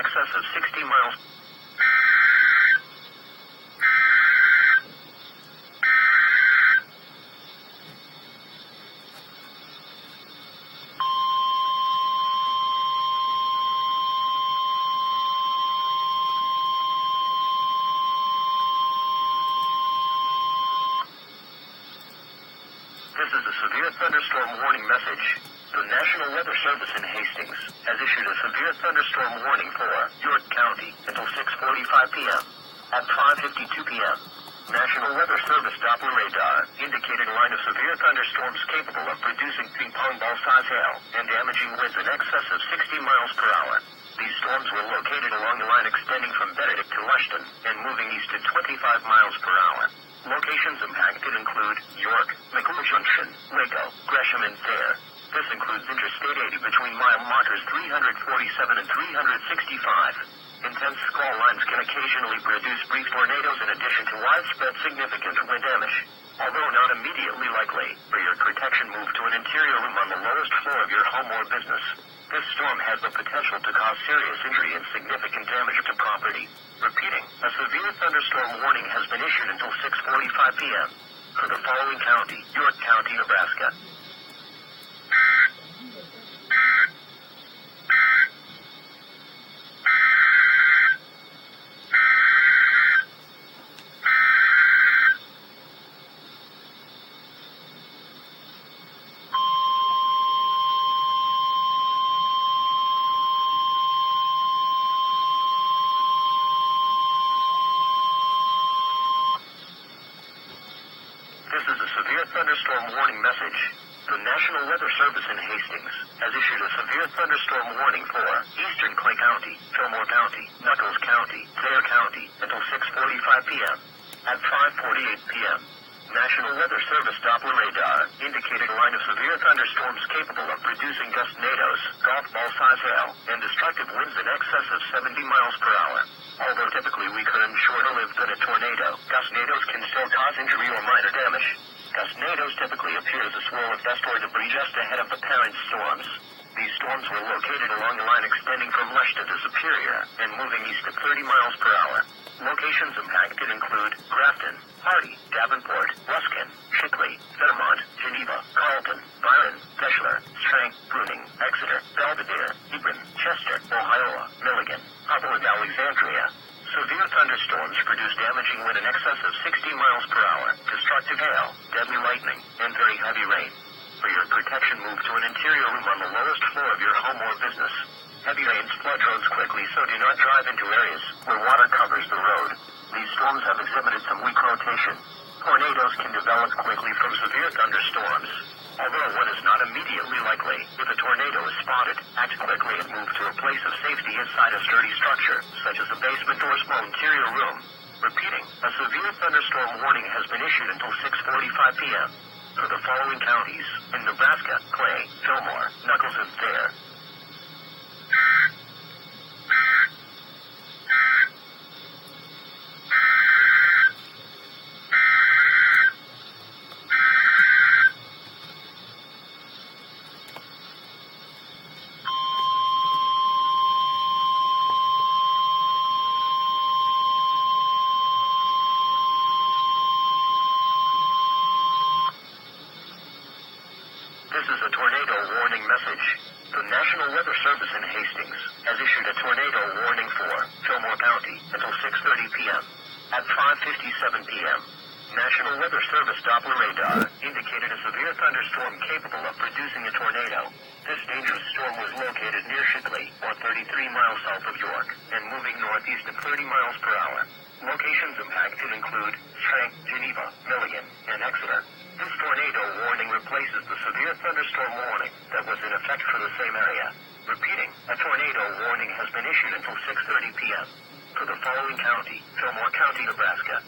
excess of 60 miles. This is a severe thunderstorm warning message. The National Weather Service in Hastings has issued a severe thunderstorm warning for York County until 6:45 p.m. At 5:52 p.m., National Weather Service Doppler radar indicated a line of severe thunderstorms capable of producing ping-pong ball-size hail and damaging winds in excess of 60 miles per hour. These storms were located along the line extending from Benedict to Lushton and moving east at 25 miles per hour. Locations impacted include York, McCool Junction, Waco, Gresham, and Thayer. This includes Interstate 80 between mile markers 347 and 365. Intense squall lines can occasionally produce brief tornadoes in addition to widespread significant wind damage. Although not immediately likely, for your protection, move to an interior room on the lowest floor of your home or business. This storm has the potential to cause serious injury and significant damage to property. Repeating, a severe thunderstorm warning has been issued until 6:45 p.m. for the following county: York County, Nebraska. This is a severe thunderstorm warning message. The National Weather Service in Hastings has issued a severe thunderstorm warning for Eastern Clay County, Fillmore County, Nuckolls County, Thayer County until 6:45 p.m. At 5:48 p.m., National Weather Service Doppler radar indicated a line of severe thunderstorms capable of producing gustnadoes, golf ball-size hail, and destructive winds in excess of 70 miles per hour. Although typically weaker and shorter lived than a tornado, gustnadoes can still cause injury or minor damage. Gustnadoes typically appear as a swirl of dust or debris just ahead of the parent storms. These storms were located along the line extending from Lushton to Superior and moving east at 30 miles per hour. Locations impacted include Grafton, Hardy, Davenport, Ruskin, Shipley, Fairmont, Geneva, Carlton, Byron, Deschler, Strang, Bruning, Exeter, Belvedere, Hebron, Chester, Ohio, Milligan, Hubble, and Alexandria. Severe thunderstorms produce damaging wind in excess of 60 miles per hour, destructive hail, deadly lightning, and very heavy rain. For your protection, move to an interior room on the lowest floor of your home or business. Heavy rains flood roads quickly, so do not drive into areas where water covers the road. These storms have exhibited some weak rotation. Tornadoes can develop quickly from severe thunderstorms. Although one is not immediately likely, if a tornado is spotted, act quickly and move to a place of safety inside a sturdy structure, such as a basement or small interior room. Repeating, a severe thunderstorm warning has been issued until 6:45 p.m. for the following counties in Nebraska: Clay, Fillmore, Nuckolls, and Thayer. This is a tornado warning message. The National Weather Service in Hastings has issued a tornado warning for Fillmore County until 6:30 p.m. At 5:57 p.m., National Weather Service Doppler radar indicated a severe thunderstorm capable of producing a tornado. This dangerous storm was located near Shipley, or 33 miles south of York, and moving northeast at 30 miles per hour. Locations impacted include Strang, Geneva, Milligan, and Exeter. This tornado warning replaces the severe thunderstorm warning that was in effect for the same area. Repeating, a tornado warning has been issued until 6:30 p.m. for the following county: Fillmore County, Nebraska.